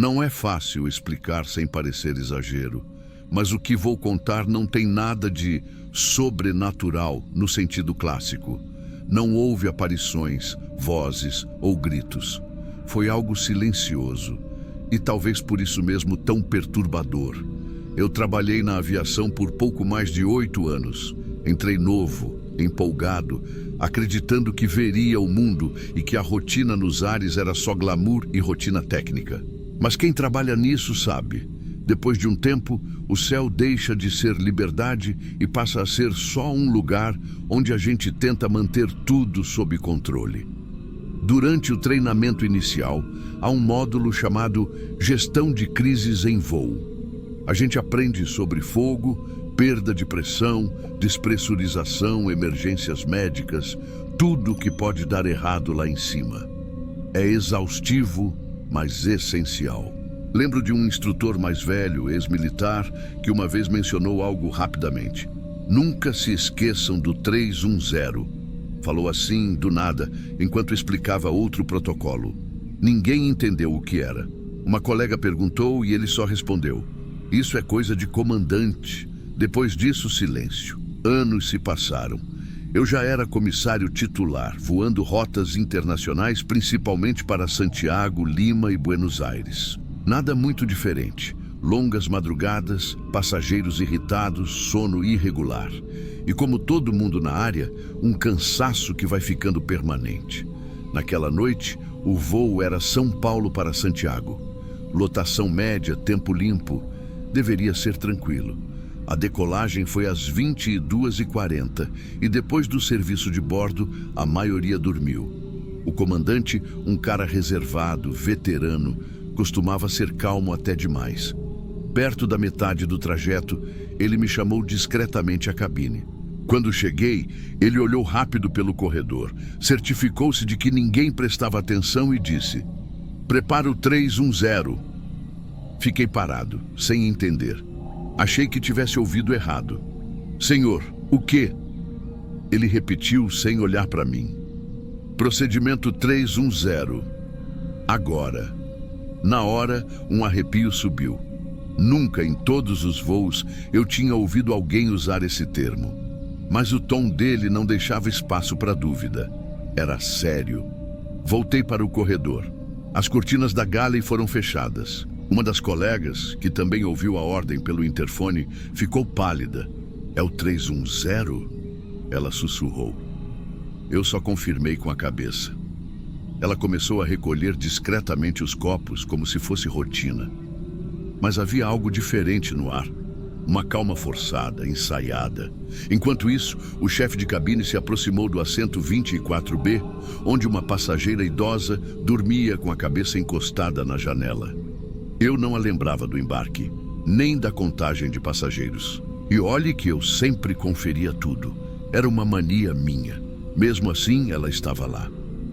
Não é fácil explicar sem parecer exagero, mas o que vou contar não tem nada de sobrenatural no sentido clássico. Não houve aparições, vozes ou gritos. Foi algo silencioso e talvez por isso mesmo tão perturbador. Eu trabalhei na aviação por pouco mais de 8 anos. Entrei novo, empolgado, acreditando que veria o mundo e que a rotina nos ares era só glamour e rotina técnica. Mas quem trabalha nisso sabe. Depois de um tempo, o céu deixa de ser liberdade e passa a ser só um lugar onde a gente tenta manter tudo sob controle. Durante o treinamento inicial, há um módulo chamado Gestão de Crises em Voo. A gente aprende sobre fogo, perda de pressão, despressurização, emergências médicas, tudo que pode dar errado lá em cima. É exaustivo, mas essencial. Lembro de um instrutor mais velho, ex-militar, que uma vez mencionou algo rapidamente. Nunca se esqueçam do 310. Falou assim, do nada, enquanto explicava outro protocolo. Ninguém entendeu o que era. Uma colega perguntou e ele só respondeu: "Isso é coisa de comandante." Depois disso, silêncio. Anos se passaram. Eu já era comissário titular, voando rotas internacionais, principalmente para Santiago, Lima e Buenos Aires. Nada muito diferente. Longas madrugadas, passageiros irritados, sono irregular. E como todo mundo na área, um cansaço que vai ficando permanente. Naquela noite, o voo era São Paulo para Santiago. Lotação média, tempo limpo. Deveria ser tranquilo. A decolagem foi às 22h40 e depois do serviço de bordo, a maioria dormiu. O comandante, um cara reservado, veterano, costumava ser calmo até demais. Perto da metade do trajeto, ele me chamou discretamente à cabine. Quando cheguei, ele olhou rápido pelo corredor, certificou-se de que ninguém prestava atenção e disse: "Prepara o 310. Fiquei parado, sem entender. Achei que tivesse ouvido errado. "Senhor, o quê?" Ele repetiu sem olhar para mim. "Procedimento 310. Agora." Na hora, um arrepio subiu. Nunca em todos os voos eu tinha ouvido alguém usar esse termo. Mas o tom dele não deixava espaço para dúvida. Era sério. Voltei para o corredor. As cortinas da galley foram fechadas. Uma das colegas, que também ouviu a ordem pelo interfone, ficou pálida. "É o 310?" Ela sussurrou. Eu só confirmei com a cabeça. Ela começou a recolher discretamente os copos, como se fosse rotina. Mas havia algo diferente no ar. Uma calma forçada, ensaiada. Enquanto isso, o chefe de cabine se aproximou do assento 24B, onde uma passageira idosa dormia com a cabeça encostada na janela. Eu não a lembrava do embarque, nem da contagem de passageiros. E olhe que eu sempre conferia tudo. Era uma mania minha. Mesmo assim, ela estava lá.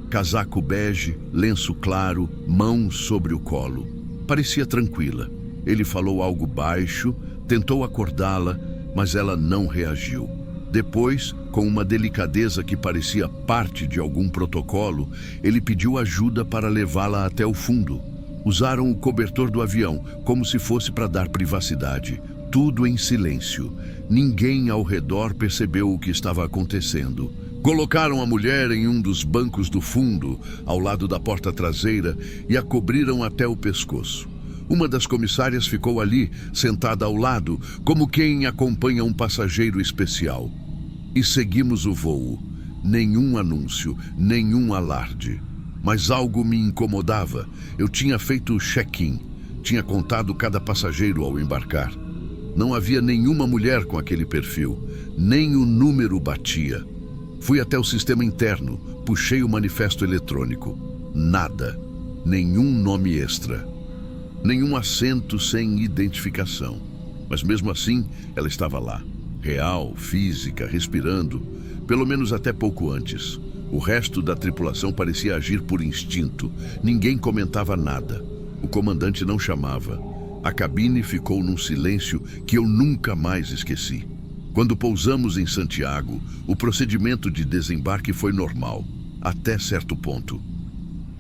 Casaco bege, lenço claro, mão sobre o colo. Parecia tranquila. Ele falou algo baixo, tentou acordá-la, mas ela não reagiu. Depois, com uma delicadeza que parecia parte de algum protocolo, ele pediu ajuda para levá-la até o fundo. Usaram o cobertor do avião, como se fosse para dar privacidade. Tudo em silêncio. Ninguém ao redor percebeu o que estava acontecendo. Colocaram a mulher em um dos bancos do fundo, ao lado da porta traseira, e a cobriram até o pescoço. Uma das comissárias ficou ali, sentada ao lado, como quem acompanha um passageiro especial. E seguimos o voo. Nenhum anúncio, nenhum alarde. Mas algo me incomodava. Eu tinha feito o check-in, tinha contado cada passageiro ao embarcar. Não havia nenhuma mulher com aquele perfil, nem o número batia. Fui até o sistema interno, puxei o manifesto eletrônico. Nada. Nenhum nome extra. Nenhum assento sem identificação. Mas mesmo assim, ela estava lá. Real, física, respirando. Pelo menos até pouco antes. O resto da tripulação parecia agir por instinto. Ninguém comentava nada. O comandante não chamava. A cabine ficou num silêncio que eu nunca mais esqueci. Quando pousamos em Santiago, o procedimento de desembarque foi normal, até certo ponto.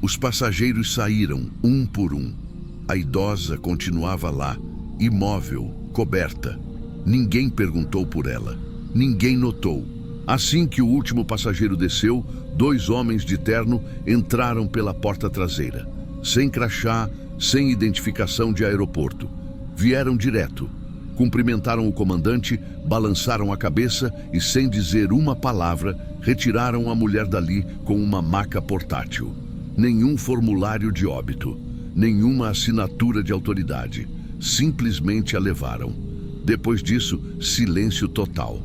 Os passageiros saíram, um por um. A idosa continuava lá, imóvel, coberta. Ninguém perguntou por ela. Ninguém notou. Assim que o último passageiro desceu, 2 homens de terno entraram pela porta traseira. Sem crachá, sem identificação de aeroporto. Vieram direto. Cumprimentaram o comandante, balançaram a cabeça e, sem dizer uma palavra, retiraram a mulher dali com uma maca portátil. Nenhum formulário de óbito, nenhuma assinatura de autoridade. Simplesmente a levaram. Depois disso, silêncio total.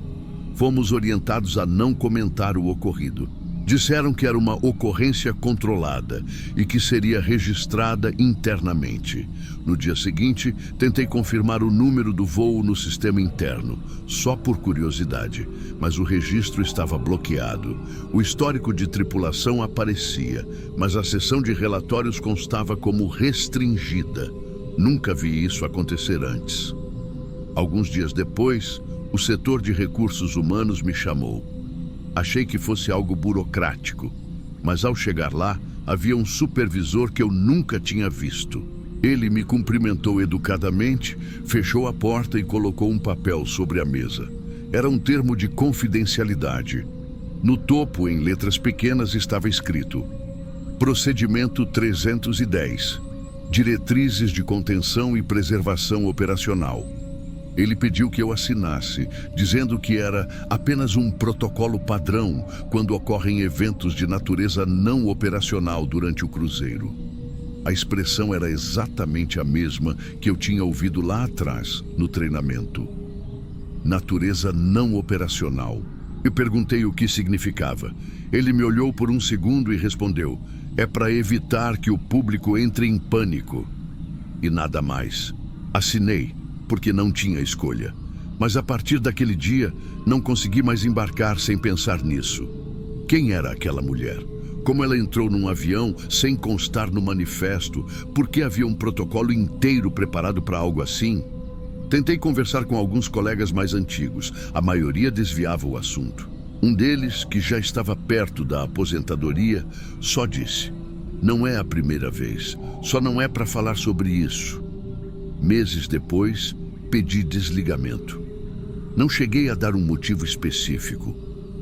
Fomos orientados a não comentar o ocorrido. Disseram que era uma ocorrência controlada e que seria registrada internamente. No dia seguinte, tentei confirmar o número do voo no sistema interno, só por curiosidade, mas o registro estava bloqueado. O histórico de tripulação aparecia, mas a seção de relatórios constava como restringida. Nunca vi isso acontecer antes. Alguns dias depois, o setor de recursos humanos me chamou. Achei que fosse algo burocrático, mas ao chegar lá, havia um supervisor que eu nunca tinha visto. Ele me cumprimentou educadamente, fechou a porta e colocou um papel sobre a mesa. Era um termo de confidencialidade. No topo, em letras pequenas, estava escrito: Procedimento 310. Diretrizes de contenção e preservação operacional. Ele pediu que eu assinasse, dizendo que era apenas um protocolo padrão quando ocorrem eventos de natureza não operacional durante o cruzeiro. A expressão era exatamente a mesma que eu tinha ouvido lá atrás, no treinamento. Natureza não operacional. Eu perguntei o que significava. Ele me olhou por um segundo e respondeu: é para evitar que o público entre em pânico. E nada mais. Assinei, porque não tinha escolha. Mas a partir daquele dia, não consegui mais embarcar sem pensar nisso. Quem era aquela mulher? Como ela entrou num avião sem constar no manifesto? Por que havia um protocolo inteiro preparado para algo assim? Tentei conversar com alguns colegas mais antigos. A maioria desviava o assunto. Um deles, que já estava perto da aposentadoria, só disse: não é a primeira vez, só não é para falar sobre isso. Meses depois, pedi desligamento. Não cheguei a dar um motivo específico.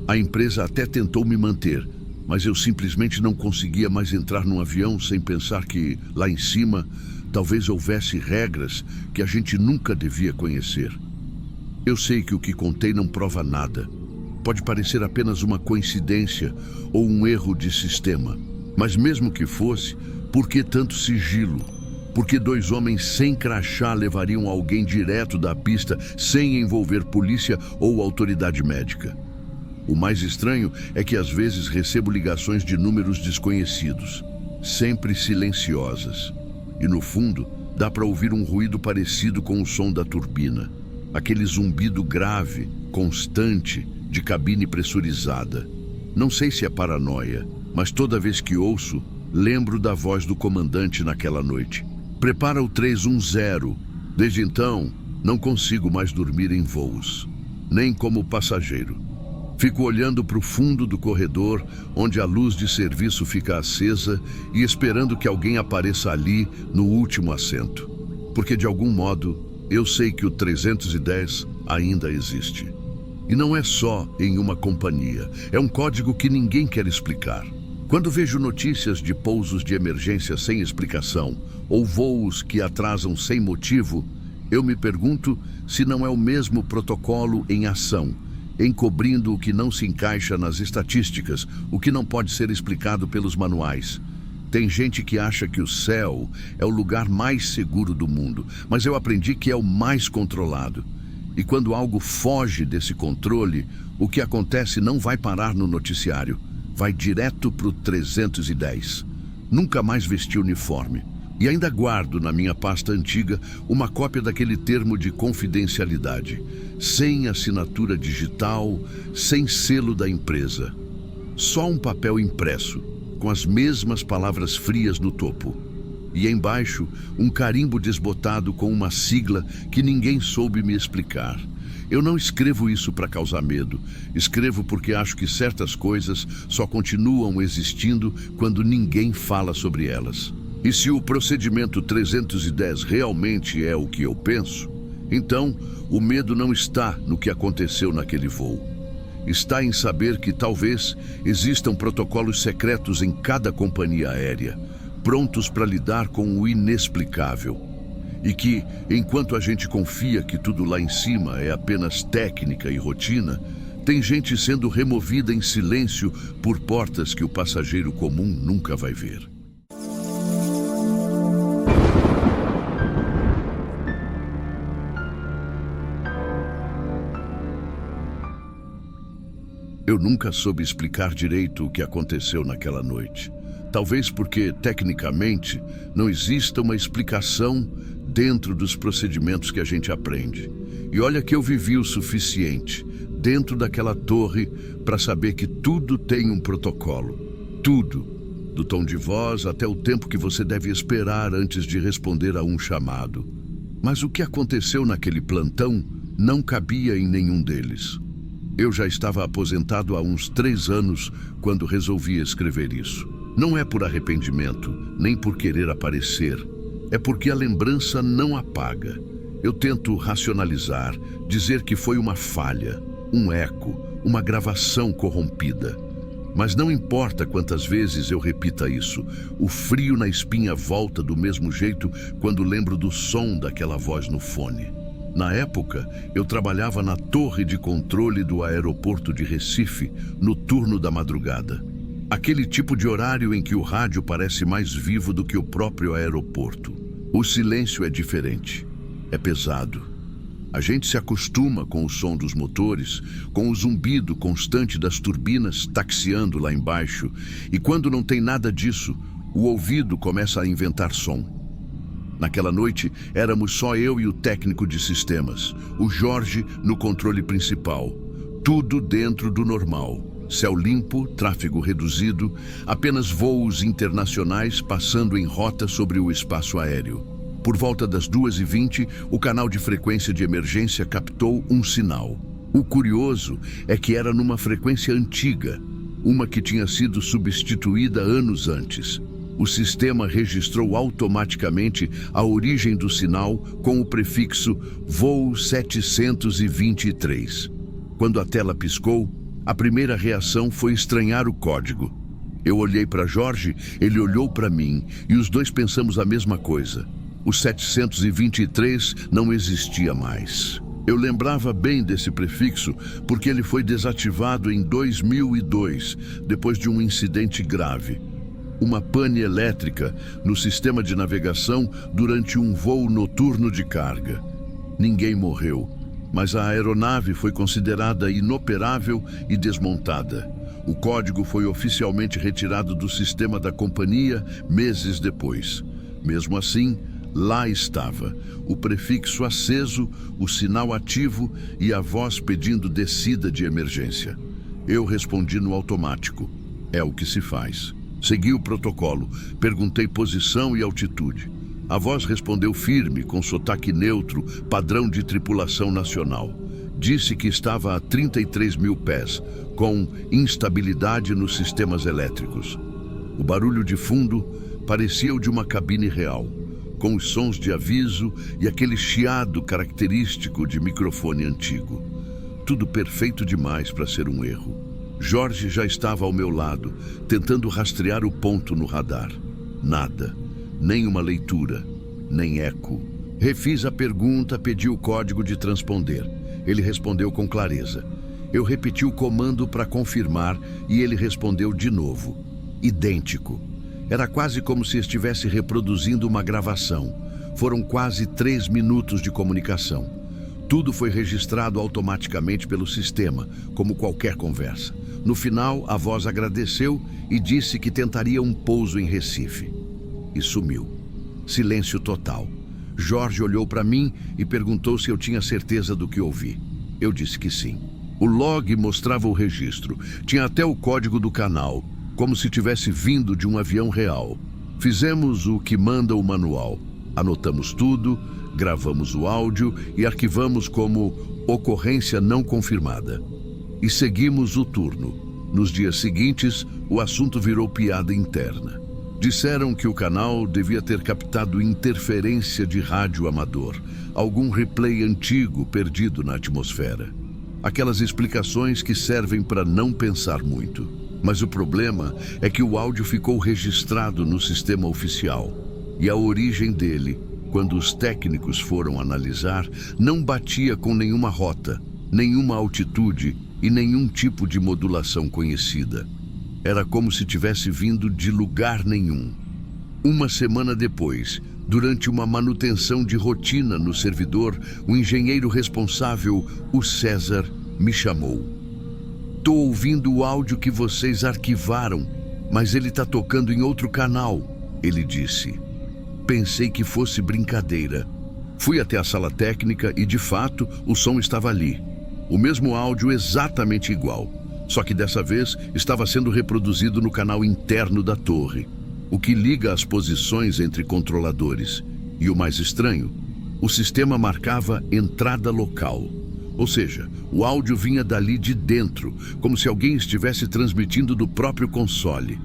A empresa até tentou me manter, mas eu simplesmente não conseguia mais entrar num avião sem pensar que, lá em cima, talvez houvesse regras que a gente nunca devia conhecer. Eu sei que o que contei não prova nada. Pode parecer apenas uma coincidência ou um erro de sistema. Mas mesmo que fosse, por que tanto sigilo? Por que 2 homens sem crachá levariam alguém direto da pista sem envolver polícia ou autoridade médica? O mais estranho é que às vezes recebo ligações de números desconhecidos, sempre silenciosas. E no fundo, dá para ouvir um ruído parecido com o som da turbina. Aquele zumbido grave, constante, de cabine pressurizada. Não sei se é paranoia, mas toda vez que ouço, lembro da voz do comandante naquela noite. Prepara o 310. Desde então, não consigo mais dormir em voos, nem como passageiro. Fico olhando para o fundo do corredor, onde a luz de serviço fica acesa, e esperando que alguém apareça ali no último assento. Porque, de algum modo, eu sei que o 310 ainda existe. E não é só em uma companhia, é um código que ninguém quer explicar. Quando vejo notícias de pousos de emergência sem explicação, ou voos que atrasam sem motivo, eu me pergunto se não é o mesmo protocolo em ação, encobrindo o que não se encaixa nas estatísticas, o que não pode ser explicado pelos manuais. Tem gente que acha que o céu é o lugar mais seguro do mundo, mas eu aprendi que é o mais controlado. E quando algo foge desse controle, o que acontece não vai parar no noticiário, vai direto para o 310. Nunca mais vesti uniforme. E ainda guardo na minha pasta antiga uma cópia daquele termo de confidencialidade, sem assinatura digital, sem selo da empresa. Só um papel impresso, com as mesmas palavras frias no topo. E embaixo, um carimbo desbotado com uma sigla que ninguém soube me explicar. Eu não escrevo isso para causar medo. Escrevo porque acho que certas coisas só continuam existindo quando ninguém fala sobre elas. E se o procedimento 310 realmente é o que eu penso, então o medo não está no que aconteceu naquele voo. Está em saber que talvez existam protocolos secretos em cada companhia aérea, prontos para lidar com o inexplicável. E que, enquanto a gente confia que tudo lá em cima é apenas técnica e rotina, tem gente sendo removida em silêncio por portas que o passageiro comum nunca vai ver. Eu nunca soube explicar direito o que aconteceu naquela noite. Talvez porque, tecnicamente, não exista uma explicação dentro dos procedimentos que a gente aprende. E olha que eu vivi o suficiente dentro daquela torre para saber que tudo tem um protocolo. Tudo. Do tom de voz até o tempo que você deve esperar antes de responder a um chamado. Mas o que aconteceu naquele plantão não cabia em nenhum deles. Eu já estava aposentado há uns 3 anos quando resolvi escrever isso. Não é por arrependimento, nem por querer aparecer. É porque a lembrança não apaga. Eu tento racionalizar, dizer que foi uma falha, um eco, uma gravação corrompida. Mas não importa quantas vezes eu repita isso, o frio na espinha volta do mesmo jeito quando lembro do som daquela voz no fone. Na época, eu trabalhava na torre de controle do aeroporto de Recife, no turno da madrugada. Aquele tipo de horário em que o rádio parece mais vivo do que o próprio aeroporto. O silêncio é diferente, é pesado. A gente se acostuma com o som dos motores, com o zumbido constante das turbinas taxiando lá embaixo, e quando não tem nada disso, o ouvido começa a inventar som. Naquela noite, éramos só eu e o técnico de sistemas, o Jorge no controle principal. Tudo dentro do normal. Céu limpo, tráfego reduzido, apenas voos internacionais passando em rota sobre o espaço aéreo. Por volta das 2h20, o canal de frequência de emergência captou um sinal. O curioso é que era numa frequência antiga, uma que tinha sido substituída anos antes. O sistema registrou automaticamente a origem do sinal com o prefixo voo 723. Quando a tela piscou, a primeira reação foi estranhar o código. Eu olhei para Jorge, ele olhou para mim e os dois pensamos a mesma coisa. O 723 não existia mais. Eu lembrava bem desse prefixo porque ele foi desativado em 2002, depois de um incidente grave. Uma pane elétrica no sistema de navegação durante um voo noturno de carga. Ninguém morreu, mas a aeronave foi considerada inoperável e desmontada. O código foi oficialmente retirado do sistema da companhia meses depois. Mesmo assim, lá estava, o prefixo aceso, o sinal ativo e a voz pedindo descida de emergência. Eu respondi no automático. É o que se faz. Segui o protocolo, perguntei posição e altitude. A voz respondeu firme, com sotaque neutro, padrão de tripulação nacional. Disse que estava a 33 mil pés, com instabilidade nos sistemas elétricos. O barulho de fundo parecia o de uma cabine real, com os sons de aviso e aquele chiado característico de microfone antigo. Tudo perfeito demais para ser um erro. Jorge já estava ao meu lado, tentando rastrear o ponto no radar. Nada, nem uma leitura, nem eco. Refiz a pergunta, pedi o código de transponder. Ele respondeu com clareza. Eu repeti o comando para confirmar e ele respondeu de novo. Idêntico. Era quase como se estivesse reproduzindo uma gravação. Foram quase 3 minutos de comunicação. Tudo foi registrado automaticamente pelo sistema, como qualquer conversa. No final, a voz agradeceu e disse que tentaria um pouso em Recife. E sumiu. Silêncio total. Jorge olhou para mim e perguntou se eu tinha certeza do que ouvi. Eu disse que sim. O log mostrava o registro. Tinha até o código do canal, como se tivesse vindo de um avião real. Fizemos o que manda o manual. Anotamos tudo, gravamos o áudio e arquivamos como ocorrência não confirmada. E seguimos o turno. Nos dias seguintes, o assunto virou piada interna. Disseram que o canal devia ter captado interferência de rádio amador, algum replay antigo perdido na atmosfera. Aquelas explicações que servem para não pensar muito. Mas o problema é que o áudio ficou registrado no sistema oficial. E a origem dele, quando os técnicos foram analisar, não batia com nenhuma rota, nenhuma altitude e nenhum tipo de modulação conhecida. Era como se tivesse vindo de lugar nenhum. Uma semana depois, durante uma manutenção de rotina no servidor, o engenheiro responsável, o César, me chamou. "Tô ouvindo o áudio que vocês arquivaram, mas ele tá tocando em outro canal", ele disse. Pensei que fosse brincadeira. Fui até a sala técnica e, de fato, o som estava ali. O mesmo áudio exatamente igual, só que dessa vez estava sendo reproduzido no canal interno da torre, o que liga as posições entre controladores. E o mais estranho, o sistema marcava entrada local. Ou seja, o áudio vinha dali de dentro, como se alguém estivesse transmitindo do próprio console.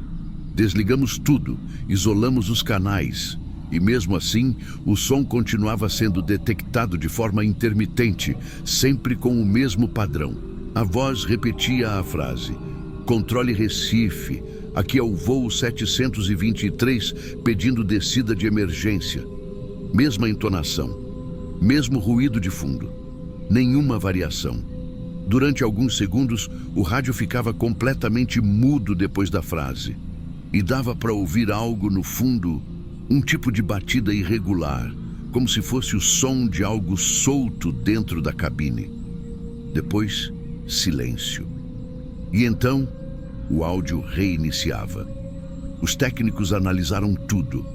Desligamos tudo, isolamos os canais. E mesmo assim, o som continuava sendo detectado de forma intermitente, sempre com o mesmo padrão. A voz repetia a frase: "Controle Recife, aqui é o voo 723 pedindo descida de emergência." Mesma entonação, mesmo ruído de fundo, nenhuma variação. Durante alguns segundos, o rádio ficava completamente mudo depois da frase. E dava para ouvir algo no fundo, um tipo de batida irregular, como se fosse o som de algo solto dentro da cabine. Depois, silêncio. E então, o áudio reiniciava. Os técnicos analisaram tudo.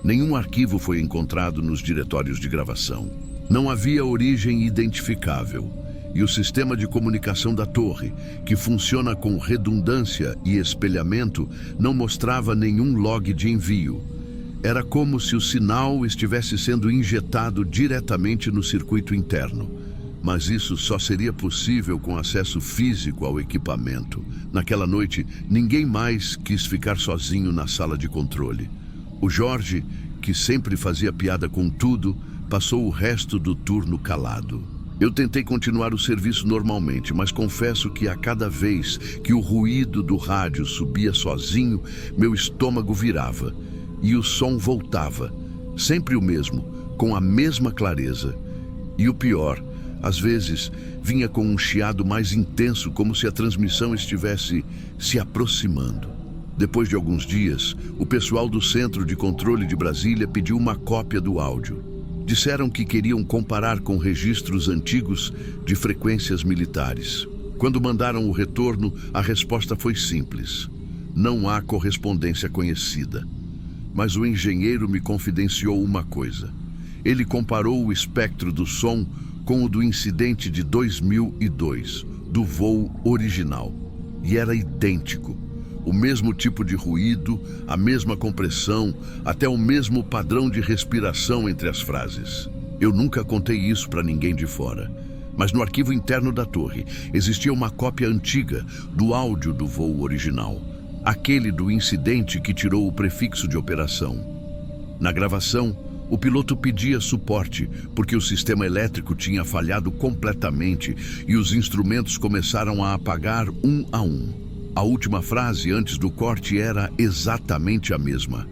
Nenhum arquivo foi encontrado nos diretórios de gravação. Não havia origem identificável. E o sistema de comunicação da torre, que funciona com redundância e espelhamento, não mostrava nenhum log de envio. Era como se o sinal estivesse sendo injetado diretamente no circuito interno. Mas isso só seria possível com acesso físico ao equipamento. Naquela noite, ninguém mais quis ficar sozinho na sala de controle. O Jorge, que sempre fazia piada com tudo, passou o resto do turno calado. Eu tentei continuar o serviço normalmente, mas confesso que a cada vez que o ruído do rádio subia sozinho, meu estômago virava. E o som voltava, sempre o mesmo, com a mesma clareza. E o pior, às vezes, vinha com um chiado mais intenso, como se a transmissão estivesse se aproximando. Depois de alguns dias, o pessoal do Centro de Controle de Brasília pediu uma cópia do áudio. Disseram que queriam comparar com registros antigos de frequências militares. Quando mandaram o retorno, a resposta foi simples: não há correspondência conhecida. Mas o engenheiro me confidenciou uma coisa. Ele comparou o espectro do som com o do incidente de 2002, do voo original. E era idêntico. O mesmo tipo de ruído, a mesma compressão, até o mesmo padrão de respiração entre as frases. Eu nunca contei isso para ninguém de fora. Mas no arquivo interno da torre existia uma cópia antiga do áudio do voo original. Aquele do incidente que tirou o prefixo de operação. Na gravação, o piloto pedia suporte porque o sistema elétrico tinha falhado completamente e os instrumentos começaram a apagar um a um. A última frase antes do corte era exatamente a mesma: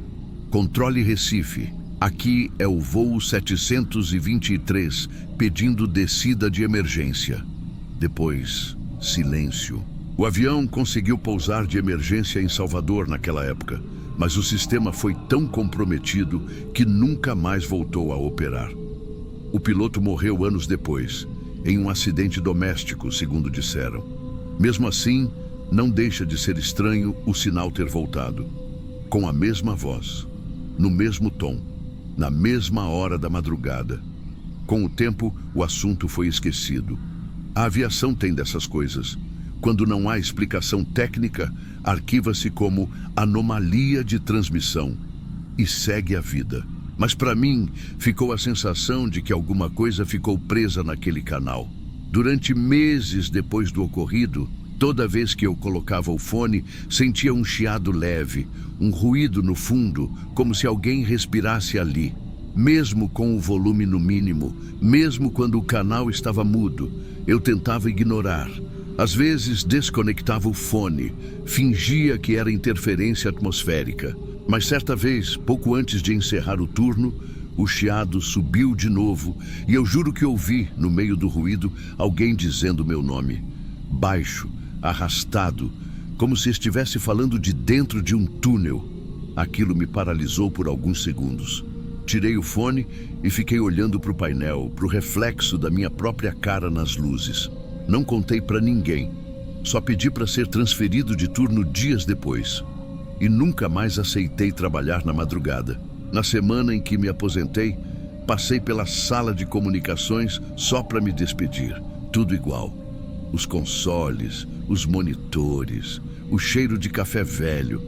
"Controle Recife, aqui é o voo 723 pedindo descida de emergência." Depois, silêncio. O avião conseguiu pousar de emergência em Salvador naquela época, mas o sistema foi tão comprometido que nunca mais voltou a operar. O piloto morreu anos depois, em um acidente doméstico, segundo disseram. Mesmo assim, não deixa de ser estranho o sinal ter voltado. Com a mesma voz, no mesmo tom, na mesma hora da madrugada. Com o tempo, o assunto foi esquecido. A aviação tem dessas coisas. Quando não há explicação técnica, arquiva-se como anomalia de transmissão e segue a vida. Mas para mim, ficou a sensação de que alguma coisa ficou presa naquele canal. Durante meses depois do ocorrido, Toda vez que eu colocava o fone, sentia um chiado leve, um ruído no fundo, como se alguém respirasse ali. Mesmo com o volume no mínimo, mesmo quando o canal estava mudo, eu tentava ignorar. Às vezes desconectava o fone, fingia que era interferência atmosférica. Mas certa vez, pouco antes de encerrar o turno, o chiado subiu de novo e eu juro que ouvi, no meio do ruído, alguém dizendo meu nome. Baixo, arrastado, como se estivesse falando de dentro de um túnel. Aquilo me paralisou por alguns segundos. Tirei o fone e fiquei olhando para o painel, para o reflexo da minha própria cara nas luzes. Não contei para ninguém. Só pedi para ser transferido de turno dias depois. E nunca mais aceitei trabalhar na madrugada. Na semana em que me aposentei, passei pela sala de comunicações só para me despedir. Tudo igual. Os consoles, os monitores, o cheiro de café velho.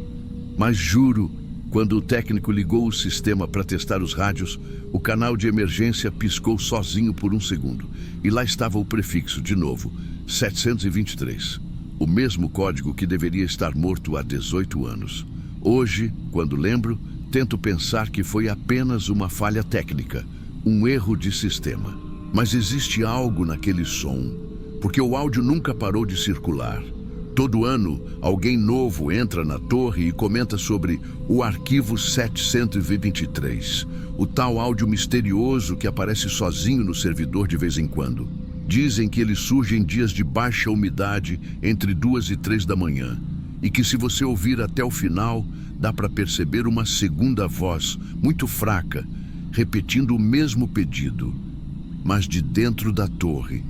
Mas juro, quando o técnico ligou o sistema para testar os rádios, o canal de emergência piscou sozinho por um segundo. E lá estava o prefixo, de novo, 723. O mesmo código que deveria estar morto há 18 anos. Hoje, quando lembro, tento pensar que foi apenas uma falha técnica, um erro de sistema. Mas existe algo naquele som, porque o áudio nunca parou de circular. Todo ano, alguém novo entra na torre e comenta sobre o arquivo 723, o tal áudio misterioso que aparece sozinho no servidor de vez em quando. Dizem que ele surge em dias de baixa umidade entre 2 e 3 da manhã, e que se você ouvir até o final, dá para perceber uma segunda voz, muito fraca, repetindo o mesmo pedido, mas de dentro da torre.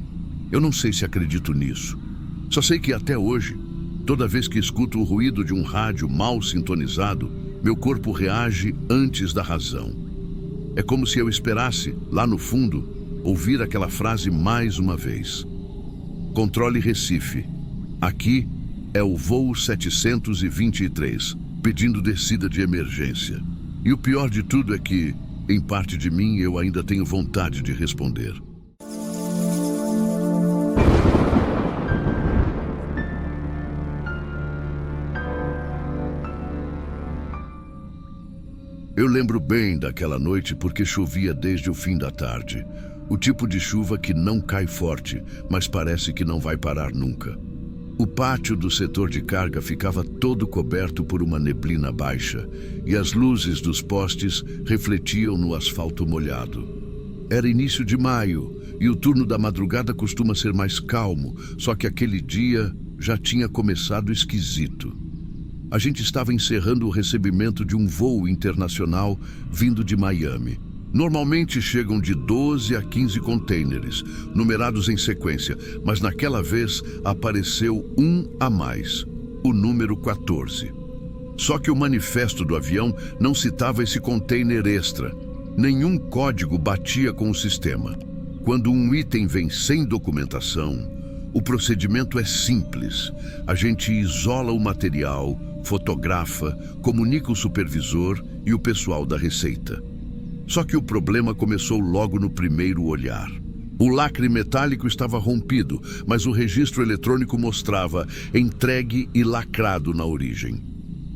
Eu não sei se acredito nisso. Só sei que até hoje, toda vez que escuto o ruído de um rádio mal sintonizado, meu corpo reage antes da razão. É como se eu esperasse, lá no fundo, ouvir aquela frase mais uma vez. Controle Recife. Aqui é o voo 723, pedindo descida de emergência. E o pior de tudo é que, em parte de mim, eu ainda tenho vontade de responder. Eu lembro bem daquela noite porque chovia desde o fim da tarde. O tipo de chuva que não cai forte, mas parece que não vai parar nunca. O pátio do setor de carga ficava todo coberto por uma neblina baixa e as luzes dos postes refletiam no asfalto molhado. Era início de maio e o turno da madrugada costuma ser mais calmo, só que aquele dia já tinha começado esquisito. A gente estava encerrando o recebimento de um voo internacional vindo de Miami. Normalmente chegam de 12 a 15 contêineres, numerados em sequência, mas naquela vez apareceu um a mais, o número 14. Só que o manifesto do avião não citava esse contêiner extra. Nenhum código batia com o sistema. Quando um item vem sem documentação, o procedimento é simples. A gente isola o material, fotografa, comunica o supervisor e o pessoal da Receita. Só que o problema começou logo no primeiro olhar. O lacre metálico estava rompido, mas o registro eletrônico mostrava entregue e lacrado na origem.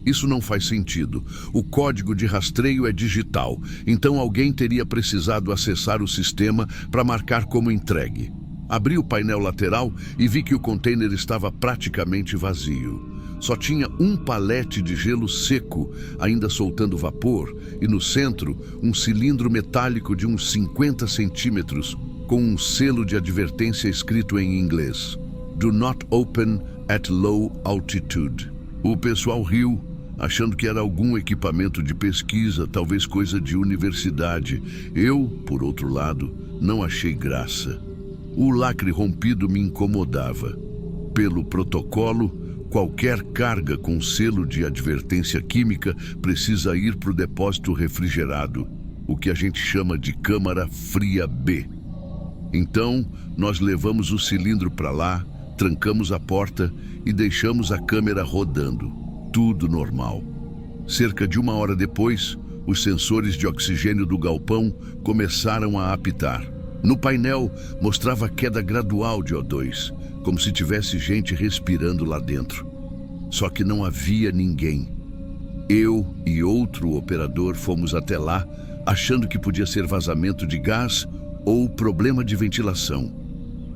Isso não faz sentido. O código de rastreio é digital, então alguém teria precisado acessar o sistema para marcar como entregue. Abri o painel lateral e vi que o container estava praticamente vazio. Só tinha um palete de gelo seco, ainda soltando vapor, e no centro, um cilindro metálico de uns 50 centímetros, com um selo de advertência escrito em inglês: Do not open at low altitude. O pessoal riu, achando que era algum equipamento de pesquisa, talvez coisa de universidade. Eu, por outro lado, não achei graça. O lacre rompido me incomodava. Pelo protocolo, qualquer carga com selo de advertência química precisa ir para o depósito refrigerado, o que a gente chama de câmara fria B. Então, nós levamos o cilindro para lá, trancamos a porta e deixamos a câmera rodando. Tudo normal. Cerca de 1 hora depois, os sensores de oxigênio do galpão começaram a apitar. No painel, mostrava queda gradual de O2, como se tivesse gente respirando lá dentro. Só que não havia ninguém. Eu e outro operador fomos até lá, achando que podia ser vazamento de gás ou problema de ventilação.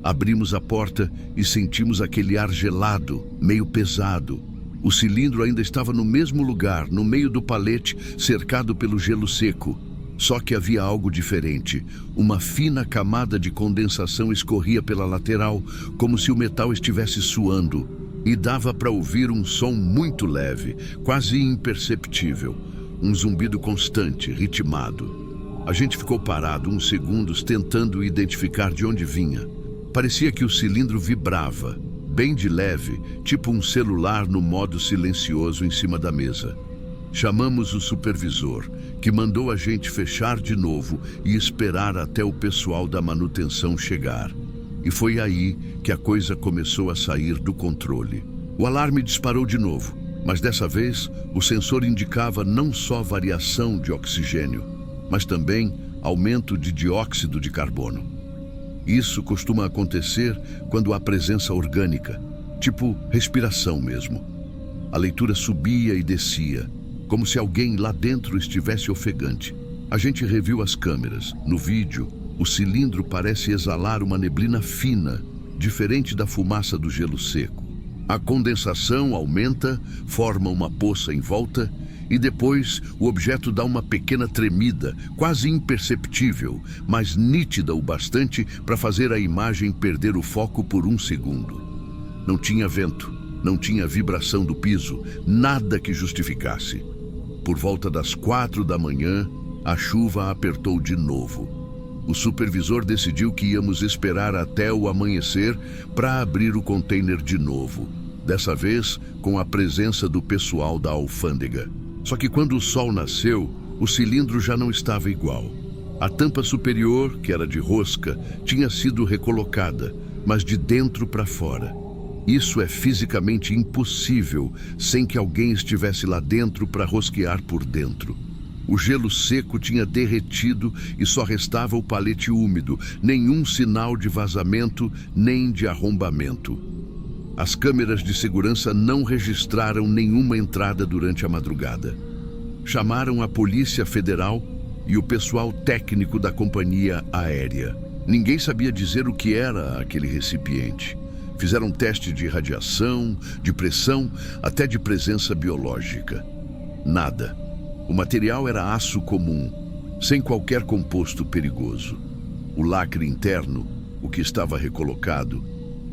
Abrimos a porta e sentimos aquele ar gelado, meio pesado. O cilindro ainda estava no mesmo lugar, no meio do palete, cercado pelo gelo seco. Só que havia algo diferente. Uma fina camada de condensação escorria pela lateral, como se o metal estivesse suando. E dava para ouvir um som muito leve, quase imperceptível. Um zumbido constante, ritmado. A gente ficou parado uns segundos tentando identificar de onde vinha. Parecia que o cilindro vibrava, bem de leve, tipo um celular no modo silencioso em cima da mesa. Chamamos o supervisor, que mandou a gente fechar de novo e esperar até o pessoal da manutenção chegar. E foi aí que a coisa começou a sair do controle. O alarme disparou de novo, mas dessa vez o sensor indicava não só variação de oxigênio, mas também aumento de dióxido de carbono. Isso costuma acontecer quando há presença orgânica, tipo respiração mesmo. A leitura subia e descia, como se alguém lá dentro estivesse ofegante. A gente reviu as câmeras. No vídeo, o cilindro parece exalar uma neblina fina, diferente da fumaça do gelo seco. A condensação aumenta, forma uma poça em volta e depois o objeto dá uma pequena tremida, quase imperceptível, mas nítida o bastante para fazer a imagem perder o foco por um segundo. Não tinha vento, não tinha vibração do piso, nada que justificasse. Por volta das 4 da manhã, a chuva apertou de novo. O supervisor decidiu que íamos esperar até o amanhecer para abrir o container de novo, dessa vez com a presença do pessoal da alfândega. Só que quando o sol nasceu, o cilindro já não estava igual. A tampa superior, que era de rosca, tinha sido recolocada, mas de dentro para fora. Isso é fisicamente impossível sem que alguém estivesse lá dentro para rosquear por dentro. O gelo seco tinha derretido e só restava o palete úmido, nenhum sinal de vazamento nem de arrombamento. As câmeras de segurança não registraram nenhuma entrada durante a madrugada. Chamaram a Polícia Federal e o pessoal técnico da companhia aérea. Ninguém sabia dizer o que era aquele recipiente. Fizeram teste de radiação, de pressão, até de presença biológica. Nada. O material era aço comum, sem qualquer composto perigoso. O lacre interno, o que estava recolocado,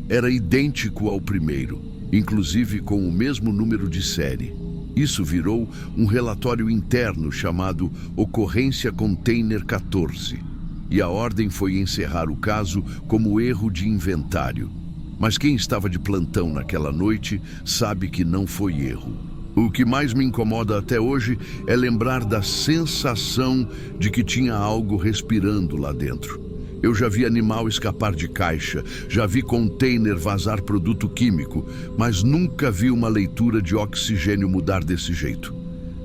era idêntico ao primeiro, inclusive com o mesmo número de série. Isso virou um relatório interno chamado Ocorrência Container 14, e a ordem foi encerrar o caso como erro de inventário. Mas quem estava de plantão naquela noite sabe que não foi erro. O que mais me incomoda até hoje é lembrar da sensação de que tinha algo respirando lá dentro. Eu já vi animal escapar de caixa, já vi container vazar produto químico, mas nunca vi uma leitura de oxigênio mudar desse jeito.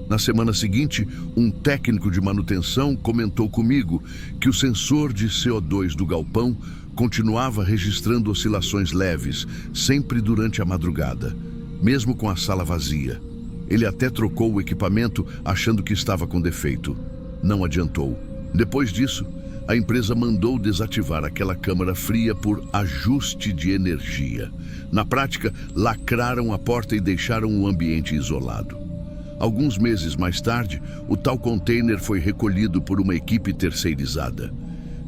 Na semana seguinte, um técnico de manutenção comentou comigo que o sensor de CO2 do galpão continuava registrando oscilações leves, sempre durante a madrugada, mesmo com a sala vazia. Ele até trocou o equipamento achando que estava com defeito. Não adiantou. Depois disso, a empresa mandou desativar aquela câmara fria por ajuste de energia. Na prática, lacraram a porta e deixaram o ambiente isolado. Alguns meses mais tarde, o tal container foi recolhido por uma equipe terceirizada.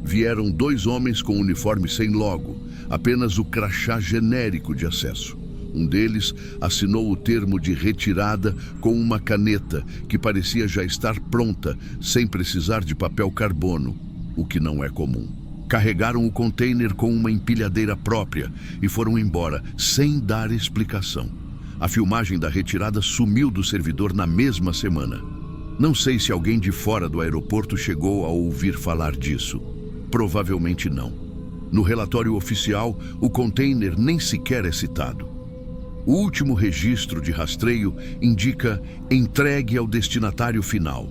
Vieram 2 homens com uniforme sem logo, apenas o crachá genérico de acesso. Um deles assinou o termo de retirada com uma caneta que parecia já estar pronta, sem precisar de papel carbono, o que não é comum. Carregaram o container com uma empilhadeira própria e foram embora, sem dar explicação. A filmagem da retirada sumiu do servidor na mesma semana. Não sei se alguém de fora do aeroporto chegou a ouvir falar disso. Provavelmente não. No relatório oficial, o container nem sequer é citado. O último registro de rastreio indica entregue ao destinatário final.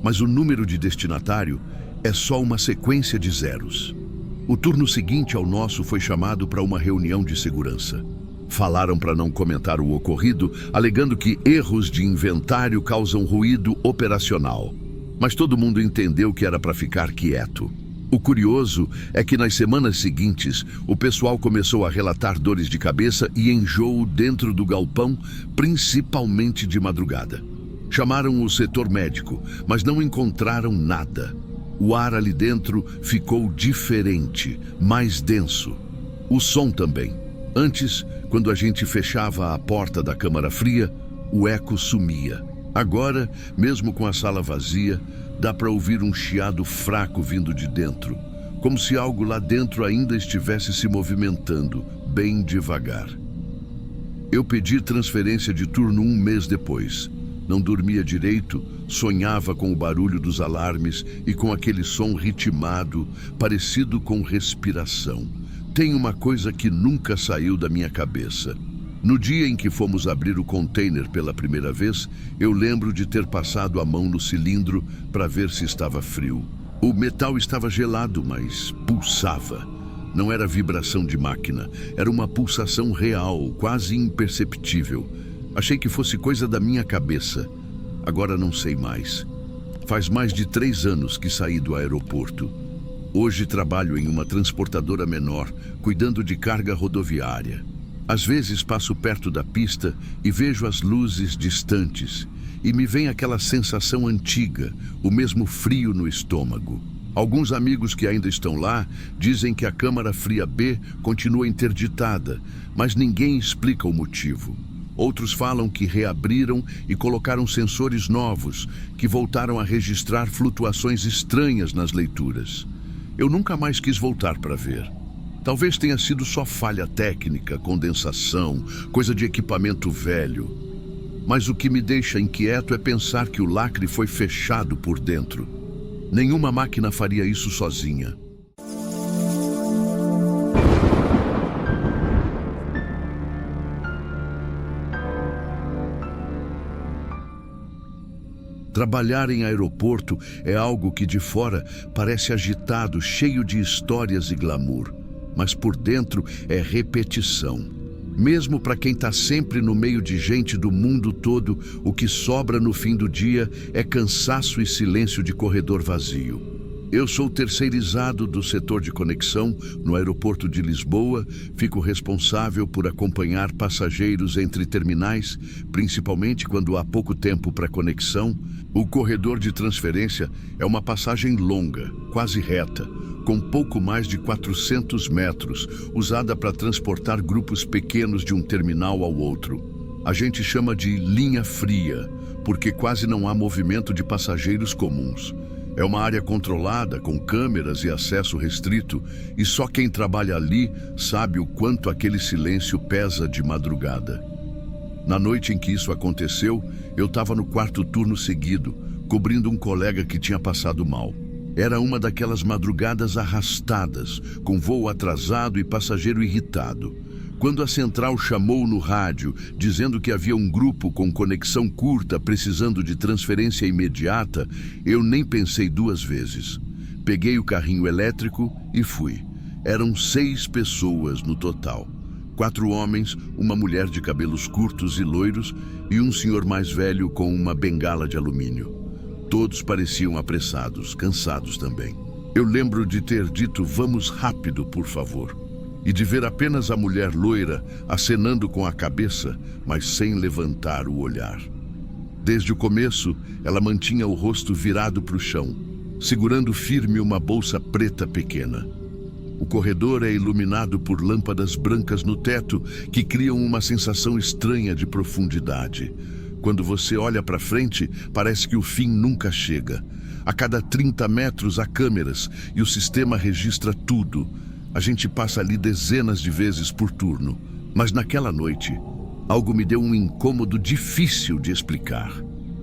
Mas o número de destinatário é só uma sequência de zeros. O turno seguinte ao nosso foi chamado para uma reunião de segurança. Falaram para não comentar o ocorrido, alegando que erros de inventário causam ruído operacional. Mas todo mundo entendeu que era para ficar quieto. O curioso é que nas semanas seguintes, o pessoal começou a relatar dores de cabeça e enjoo dentro do galpão, principalmente de madrugada. Chamaram o setor médico, mas não encontraram nada. O ar ali dentro ficou diferente, mais denso. O som também. Antes, quando a gente fechava a porta da câmara fria, o eco sumia. Agora, mesmo com a sala vazia, dá para ouvir um chiado fraco vindo de dentro, como se algo lá dentro ainda estivesse se movimentando, bem devagar. Eu pedi transferência de turno 1 mês depois. Não dormia direito, sonhava com o barulho dos alarmes e com aquele som ritmado, parecido com respiração. Tem uma coisa que nunca saiu da minha cabeça. No dia em que fomos abrir o container pela primeira vez, eu lembro de ter passado a mão no cilindro para ver se estava frio. O metal estava gelado, mas pulsava. Não era vibração de máquina, era uma pulsação real, quase imperceptível. Achei que fosse coisa da minha cabeça. Agora não sei mais. Faz mais de 3 anos que saí do aeroporto. Hoje trabalho em uma transportadora menor, cuidando de carga rodoviária. Às vezes passo perto da pista e vejo as luzes distantes e me vem aquela sensação antiga, o mesmo frio no estômago. Alguns amigos que ainda estão lá dizem que a câmara fria B continua interditada, mas ninguém explica o motivo. Outros falam que reabriram e colocaram sensores novos, que voltaram a registrar flutuações estranhas nas leituras. Eu nunca mais quis voltar para ver. Talvez tenha sido só falha técnica, condensação, coisa de equipamento velho. Mas o que me deixa inquieto é pensar que o lacre foi fechado por dentro. Nenhuma máquina faria isso sozinha. Trabalhar em aeroporto é algo que de fora parece agitado, cheio de histórias e glamour. Mas por dentro é repetição. Mesmo para quem está sempre no meio de gente do mundo todo, o que sobra no fim do dia é cansaço e silêncio de corredor vazio. Eu sou terceirizado do setor de conexão no aeroporto de Lisboa, fico responsável por acompanhar passageiros entre terminais, principalmente quando há pouco tempo para conexão. O corredor de transferência é uma passagem longa, quase reta, com pouco mais de 400 metros, usada para transportar grupos pequenos de um terminal ao outro. A gente chama de linha fria, porque quase não há movimento de passageiros comuns. É uma área controlada, com câmeras e acesso restrito, e só quem trabalha ali sabe o quanto aquele silêncio pesa de madrugada. Na noite em que isso aconteceu, eu estava no 4º turno seguido, cobrindo um colega que tinha passado mal. Era uma daquelas madrugadas arrastadas, com voo atrasado e passageiro irritado. Quando a central chamou no rádio, dizendo que havia um grupo com conexão curta precisando de transferência imediata, eu nem pensei 2 vezes. Peguei o carrinho elétrico e fui. Eram 6 pessoas no total. 4 homens, uma mulher de cabelos curtos e loiros e um senhor mais velho com uma bengala de alumínio. Todos pareciam apressados, cansados também. Eu lembro de ter dito: "Vamos rápido, por favor." E de ver apenas a mulher loira acenando com a cabeça, mas sem levantar o olhar. Desde o começo, ela mantinha o rosto virado para o chão, segurando firme uma bolsa preta pequena. O corredor é iluminado por lâmpadas brancas no teto que criam uma sensação estranha de profundidade. Quando você olha para frente, parece que o fim nunca chega. A cada 30 metros há câmeras e o sistema registra tudo. A gente passa ali dezenas de vezes por turno, mas naquela noite, algo me deu um incômodo difícil de explicar.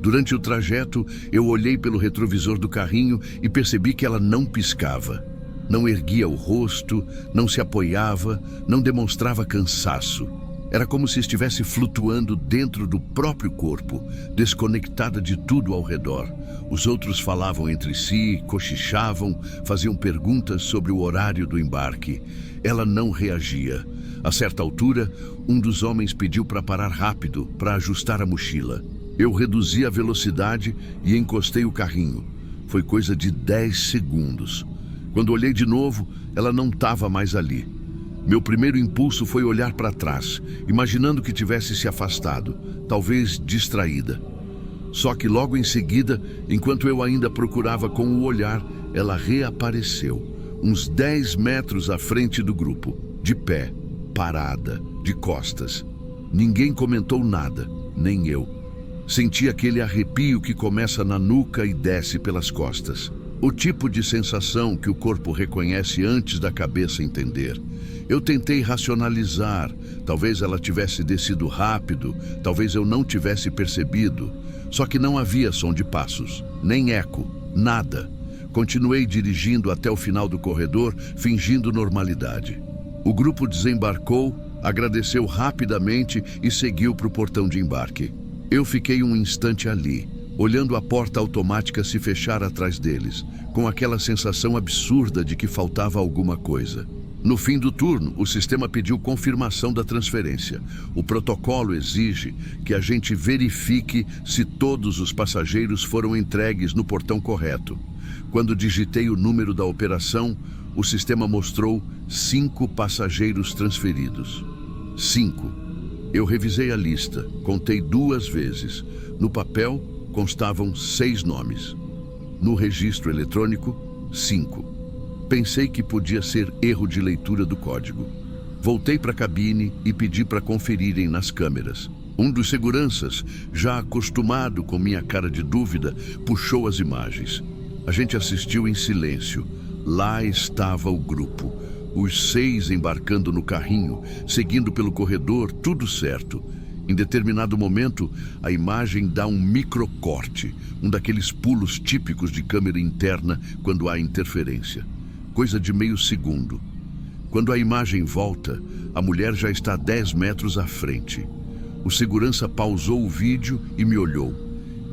Durante o trajeto, eu olhei pelo retrovisor do carrinho e percebi que ela não piscava. Não erguia o rosto, não se apoiava, não demonstrava cansaço. Era como se estivesse flutuando dentro do próprio corpo, desconectada de tudo ao redor. Os outros falavam entre si, cochichavam, faziam perguntas sobre o horário do embarque. Ela não reagia. A certa altura, um dos homens pediu para parar rápido, para ajustar a mochila. Eu reduzi a velocidade e encostei o carrinho. Foi coisa de 10 segundos. Quando olhei de novo, ela não estava mais ali. Meu primeiro impulso foi olhar para trás, imaginando que tivesse se afastado, talvez distraída. Só que logo em seguida, enquanto eu ainda procurava com o olhar, ela reapareceu, uns 10 metros à frente do grupo, de pé, parada, de costas. Ninguém comentou nada, nem eu. Senti aquele arrepio que começa na nuca e desce pelas costas. O tipo de sensação que o corpo reconhece antes da cabeça entender. Eu tentei racionalizar. Talvez ela tivesse descido rápido, talvez eu não tivesse percebido. Só que não havia som de passos, nem eco, nada. Continuei dirigindo até o final do corredor, fingindo normalidade. O grupo desembarcou, agradeceu rapidamente e seguiu para o portão de embarque. Eu fiquei um instante ali, olhando a porta automática se fechar atrás deles, com aquela sensação absurda de que faltava alguma coisa. No fim do turno, o sistema pediu confirmação da transferência. O protocolo exige que a gente verifique se todos os passageiros foram entregues no portão correto. Quando digitei o número da operação, o sistema mostrou 5 passageiros transferidos. 5. Eu revisei a lista, contei 2 vezes. No papel, constavam 6 nomes. No registro eletrônico, 5. Pensei que podia ser erro de leitura do código. Voltei para a cabine e pedi para conferirem nas câmeras. Um dos seguranças, já acostumado com minha cara de dúvida, puxou as imagens. A gente assistiu em silêncio. Lá estava o grupo. Os 6 embarcando no carrinho, seguindo pelo corredor, tudo certo. Em determinado momento, a imagem dá um microcorte, um daqueles pulos típicos de câmera interna quando há interferência. Coisa de meio segundo. Quando a imagem volta, a mulher já está 10 metros à frente. O segurança pausou o vídeo e me olhou.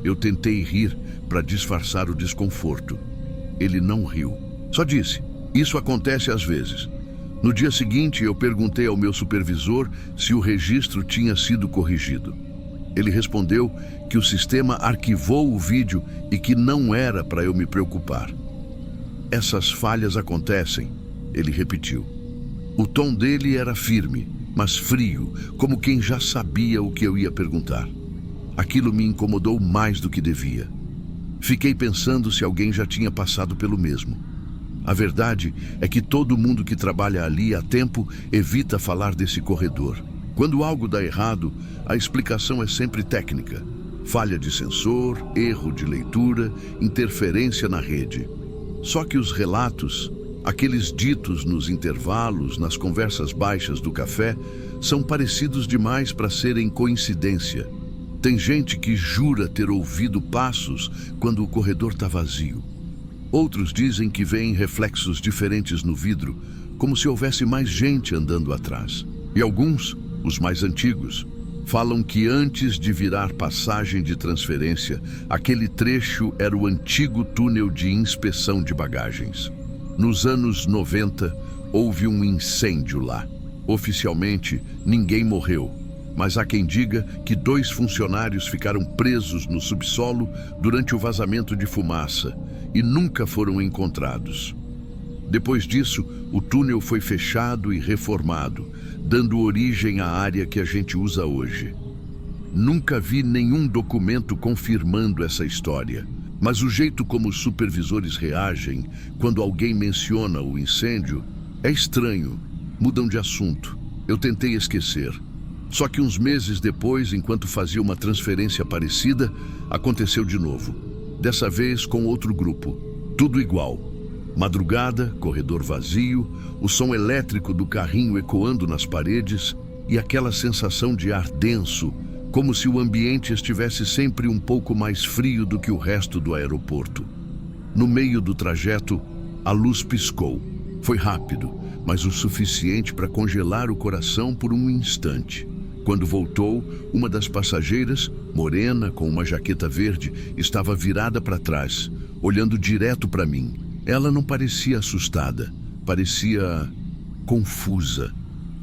Eu tentei rir para disfarçar o desconforto. Ele não riu. Só disse, isso acontece às vezes. No dia seguinte, eu perguntei ao meu supervisor se o registro tinha sido corrigido. Ele respondeu que o sistema arquivou o vídeo e que não era para eu me preocupar. Essas falhas acontecem, ele repetiu. O tom dele era firme, mas frio, como quem já sabia o que eu ia perguntar. Aquilo me incomodou mais do que devia. Fiquei pensando se alguém já tinha passado pelo mesmo. A verdade é que todo mundo que trabalha ali há tempo evita falar desse corredor. Quando algo dá errado, a explicação é sempre técnica. Falha de sensor, erro de leitura, interferência na rede. Só que os relatos, aqueles ditos nos intervalos, nas conversas baixas do café, são parecidos demais para serem coincidência. Tem gente que jura ter ouvido passos quando o corredor está vazio. Outros dizem que veem reflexos diferentes no vidro, como se houvesse mais gente andando atrás. E alguns, os mais antigos, falam que antes de virar passagem de transferência, aquele trecho era o antigo túnel de inspeção de bagagens. Nos anos 90, houve um incêndio lá. Oficialmente, ninguém morreu, mas há quem diga que 2 funcionários ficaram presos no subsolo durante o vazamento de fumaça e nunca foram encontrados. Depois disso, o túnel foi fechado e reformado, dando origem à área que a gente usa hoje. Nunca vi nenhum documento confirmando essa história, mas o jeito como os supervisores reagem quando alguém menciona o incêndio é estranho, mudam de assunto. Eu tentei esquecer. Só que uns meses depois, enquanto fazia uma transferência parecida, aconteceu de novo. Dessa vez com outro grupo. Tudo igual. Madrugada, corredor vazio, o som elétrico do carrinho ecoando nas paredes e aquela sensação de ar denso, como se o ambiente estivesse sempre um pouco mais frio do que o resto do aeroporto. No meio do trajeto, a luz piscou. Foi rápido, mas o suficiente para congelar o coração por um instante. Quando voltou, uma das passageiras, morena, com uma jaqueta verde, estava virada para trás, olhando direto para mim. Ela não parecia assustada, parecia confusa.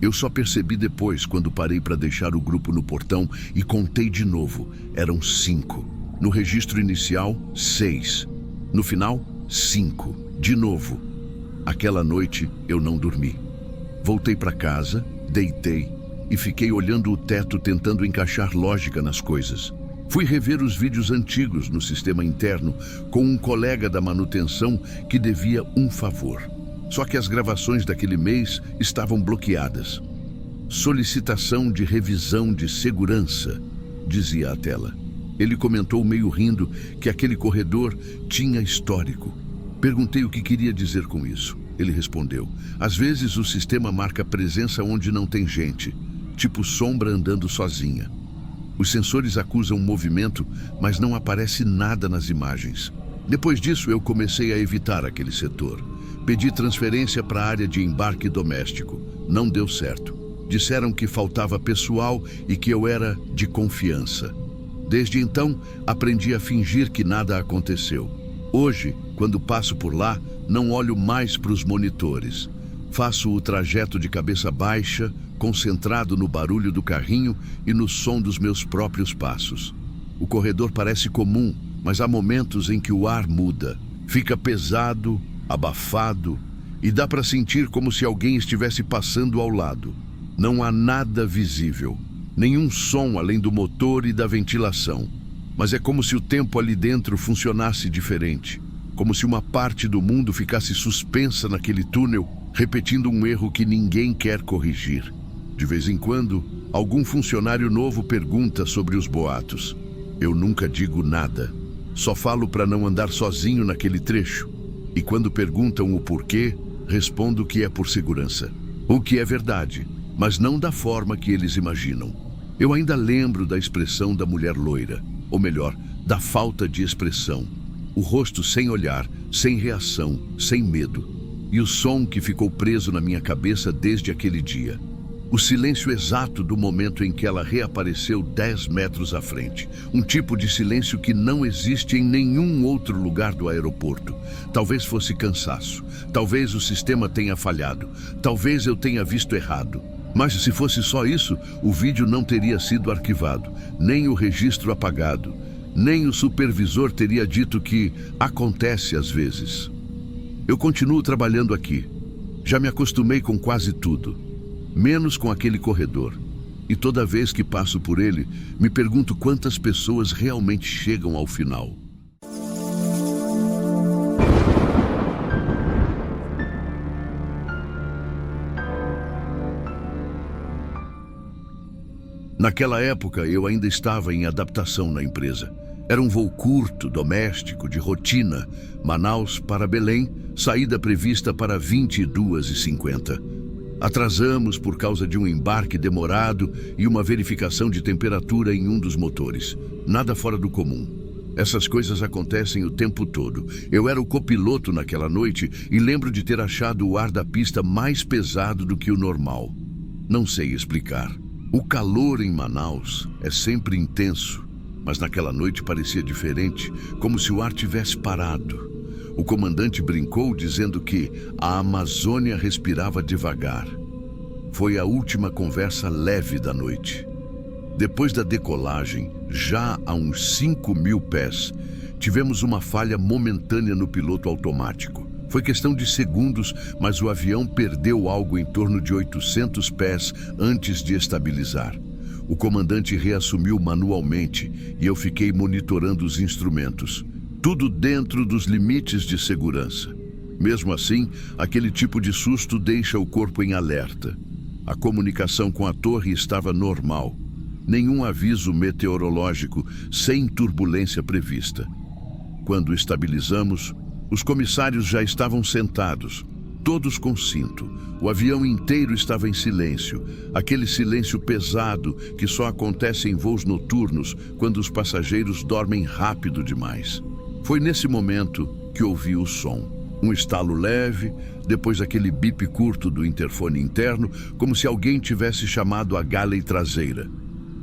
Eu só percebi depois, quando parei para deixar o grupo no portão e contei de novo. Eram 5. No registro inicial, 6. No final, 5. De novo. Aquela noite, eu não dormi. Voltei para casa, deitei e fiquei olhando o teto tentando encaixar lógica nas coisas. Fui rever os vídeos antigos no sistema interno com um colega da manutenção que devia um favor. Só que as gravações daquele mês estavam bloqueadas. Solicitação de revisão de segurança, dizia a tela. Ele comentou meio rindo que aquele corredor tinha histórico. Perguntei o que queria dizer com isso. Ele respondeu: às vezes o sistema marca presença onde não tem gente, tipo sombra andando sozinha. Os sensores acusam movimento, mas não aparece nada nas imagens. Depois disso, eu comecei a evitar aquele setor. Pedi transferência para a área de embarque doméstico. Não deu certo. Disseram que faltava pessoal e que eu era de confiança. Desde então, aprendi a fingir que nada aconteceu. Hoje, quando passo por lá, não olho mais para os monitores. Faço o trajeto de cabeça baixa, concentrado no barulho do carrinho e no som dos meus próprios passos. O corredor parece comum, mas há momentos em que o ar muda. Fica pesado, abafado, e dá para sentir como se alguém estivesse passando ao lado. Não há nada visível, nenhum som além do motor e da ventilação. Mas é como se o tempo ali dentro funcionasse diferente. Como se uma parte do mundo ficasse suspensa naquele túnel, repetindo um erro que ninguém quer corrigir. De vez em quando, algum funcionário novo pergunta sobre os boatos. Eu nunca digo nada. Só falo para não andar sozinho naquele trecho. E quando perguntam o porquê, respondo que é por segurança. O que é verdade, mas não da forma que eles imaginam. Eu ainda lembro da expressão da mulher loira, ou melhor, da falta de expressão. O rosto sem olhar, sem reação, sem medo. E o som que ficou preso na minha cabeça desde aquele dia. O silêncio exato do momento em que ela reapareceu 10 metros à frente. Um tipo de silêncio que não existe em nenhum outro lugar do aeroporto. Talvez fosse cansaço. Talvez o sistema tenha falhado. Talvez eu tenha visto errado. Mas se fosse só isso, o vídeo não teria sido arquivado, nem o registro apagado, nem o supervisor teria dito que acontece às vezes. Eu continuo trabalhando aqui. Já me acostumei com quase tudo, menos com aquele corredor. E toda vez que passo por ele, me pergunto quantas pessoas realmente chegam ao final. Naquela época, eu ainda estava em adaptação na empresa. Era um voo curto, doméstico, de rotina, Manaus para Belém, saída prevista para 22h50. Atrasamos por causa de um embarque demorado e uma verificação de temperatura em um dos motores. Nada fora do comum. Essas coisas acontecem o tempo todo. Eu era o copiloto naquela noite e lembro de ter achado o ar da pista mais pesado do que o normal. Não sei explicar. O calor em Manaus é sempre intenso, mas naquela noite parecia diferente, como se o ar tivesse parado. O comandante brincou dizendo que a Amazônia respirava devagar. Foi a última conversa leve da noite. Depois da decolagem, já a uns 5.000 pés, tivemos uma falha momentânea no piloto automático. Foi questão de segundos, mas o avião perdeu algo em torno de 800 pés antes de estabilizar. O comandante reassumiu manualmente e eu fiquei monitorando os instrumentos. Tudo dentro dos limites de segurança. Mesmo assim, aquele tipo de susto deixa o corpo em alerta. A comunicação com a torre estava normal. Nenhum aviso meteorológico, sem turbulência prevista. Quando estabilizamos, os comissários já estavam sentados, todos com cinto. O avião inteiro estava em silêncio, aquele silêncio pesado que só acontece em voos noturnos quando os passageiros dormem rápido demais. Foi nesse momento que ouvi o som. Um estalo leve, depois aquele bip curto do interfone interno, como se alguém tivesse chamado a Galley traseira.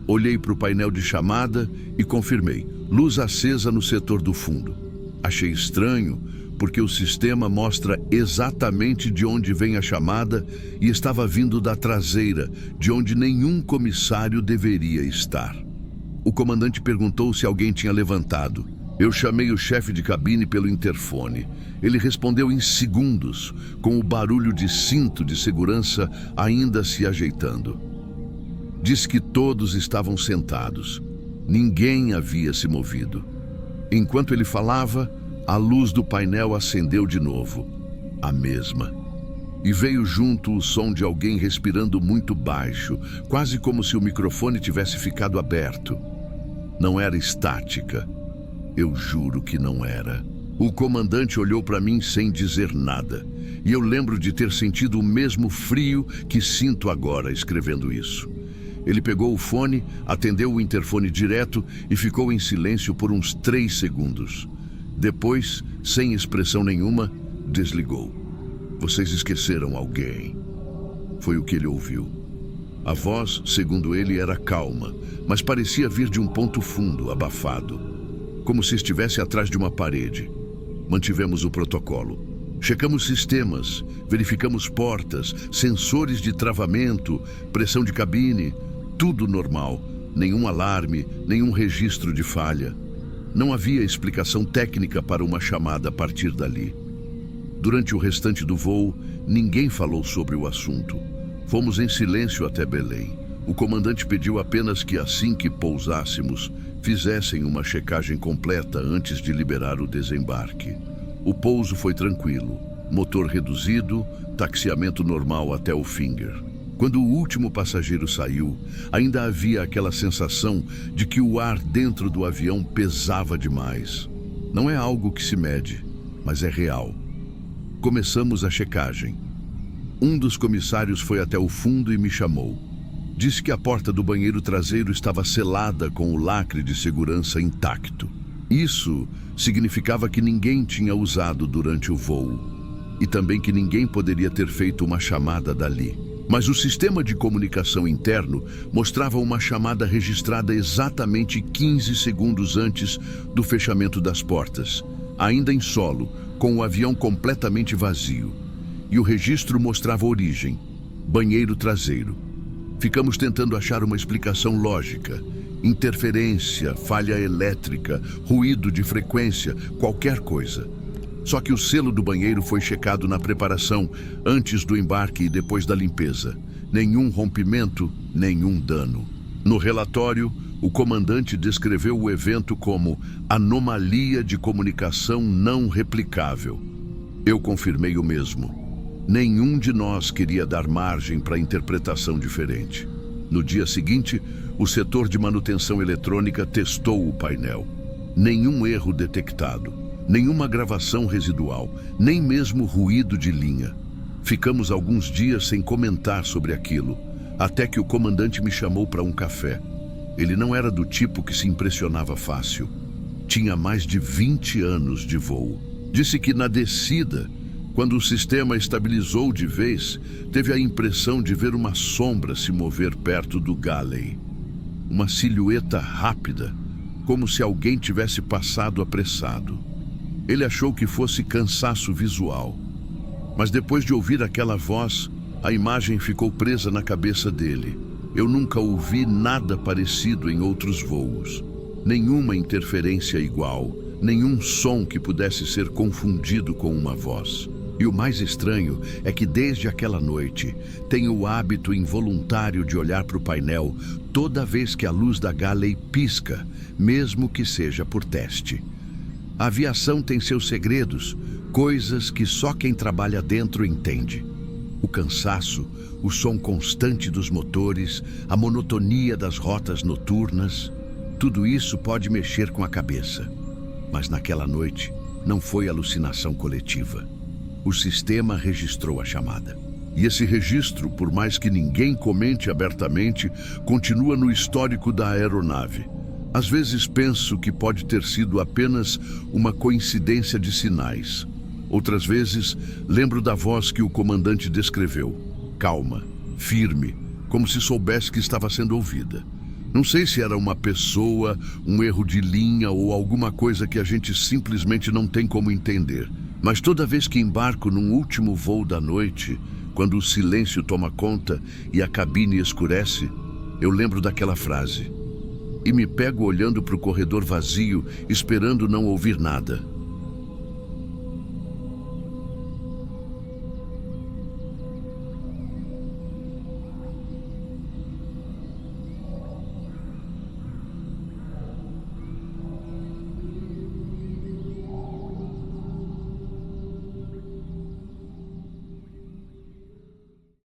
Olhei para o painel de chamada e confirmei. Luz acesa no setor do fundo. Achei estranho, porque o sistema mostra exatamente de onde vem a chamada e estava vindo da traseira, de onde nenhum comissário deveria estar. O comandante perguntou se alguém tinha levantado. Eu chamei o chefe de cabine pelo interfone. Ele respondeu em segundos, com o barulho de cinto de segurança ainda se ajeitando. Disse que todos estavam sentados. Ninguém havia se movido. Enquanto ele falava, a luz do painel acendeu de novo. A mesma. E veio junto o som de alguém respirando muito baixo, quase como se o microfone tivesse ficado aberto. Não era estática. Eu juro que não era. O comandante olhou para mim sem dizer nada. E eu lembro de ter sentido o mesmo frio que sinto agora escrevendo isso. Ele pegou o fone, atendeu o interfone direto e ficou em silêncio por uns 3 segundos. Depois, sem expressão nenhuma, desligou. Vocês esqueceram alguém. Foi o que ele ouviu. A voz, segundo ele, era calma, mas parecia vir de um ponto fundo, abafado. Como se estivesse atrás de uma parede. Mantivemos o protocolo. Checamos sistemas, verificamos portas, sensores de travamento, pressão de cabine, tudo normal. Nenhum alarme, nenhum registro de falha. Não havia explicação técnica para uma chamada a partir dali. Durante o restante do voo, ninguém falou sobre o assunto. Fomos em silêncio até Belém. O comandante pediu apenas que assim que pousássemos, fizessem uma checagem completa antes de liberar o desembarque. O pouso foi tranquilo, motor reduzido, taxiamento normal até o Finger. Quando o último passageiro saiu, ainda havia aquela sensação de que o ar dentro do avião pesava demais. Não é algo que se mede, mas é real. Começamos a checagem. Um dos comissários foi até o fundo e me chamou. Disse que a porta do banheiro traseiro estava selada com o lacre de segurança intacto. Isso significava que ninguém tinha usado durante o voo. E também que ninguém poderia ter feito uma chamada dali. Mas o sistema de comunicação interno mostrava uma chamada registrada exatamente 15 segundos antes do fechamento das portas, ainda em solo, com o avião completamente vazio. E o registro mostrava a origem: banheiro traseiro. Ficamos tentando achar uma explicação lógica. Interferência, falha elétrica, ruído de frequência, qualquer coisa. Só que o selo do banheiro foi checado na preparação, antes do embarque e depois da limpeza. Nenhum rompimento, nenhum dano. No relatório, o comandante descreveu o evento como anomalia de comunicação não replicável. Eu confirmei o mesmo. Nenhum de nós queria dar margem para interpretação diferente. No dia seguinte, o setor de manutenção eletrônica testou o painel. Nenhum erro detectado, nenhuma gravação residual, nem mesmo ruído de linha. Ficamos alguns dias sem comentar sobre aquilo, até que o comandante me chamou para um café. Ele não era do tipo que se impressionava fácil. Tinha mais de 20 anos de voo. Disse que na descida, quando o sistema estabilizou de vez, teve a impressão de ver uma sombra se mover perto do Galley. Uma silhueta rápida, como se alguém tivesse passado apressado. Ele achou que fosse cansaço visual. Mas depois de ouvir aquela voz, a imagem ficou presa na cabeça dele. Eu nunca ouvi nada parecido em outros voos. Nenhuma interferência igual, nenhum som que pudesse ser confundido com uma voz. E o mais estranho é que desde aquela noite tenho o hábito involuntário de olhar para o painel toda vez que a luz da Galley pisca, mesmo que seja por teste. A aviação tem seus segredos, coisas que só quem trabalha dentro entende. O cansaço, o som constante dos motores, a monotonia das rotas noturnas, tudo isso pode mexer com a cabeça. Mas naquela noite não foi alucinação coletiva. O sistema registrou a chamada. E esse registro, por mais que ninguém comente abertamente, continua no histórico da aeronave. Às vezes penso que pode ter sido apenas uma coincidência de sinais. Outras vezes, lembro da voz que o comandante descreveu. Calma, firme, como se soubesse que estava sendo ouvida. Não sei se era uma pessoa, um erro de linha ou alguma coisa que a gente simplesmente não tem como entender. Mas toda vez que embarco num último voo da noite, quando o silêncio toma conta e a cabine escurece, eu lembro daquela frase. E me pego olhando para o corredor vazio, esperando não ouvir nada.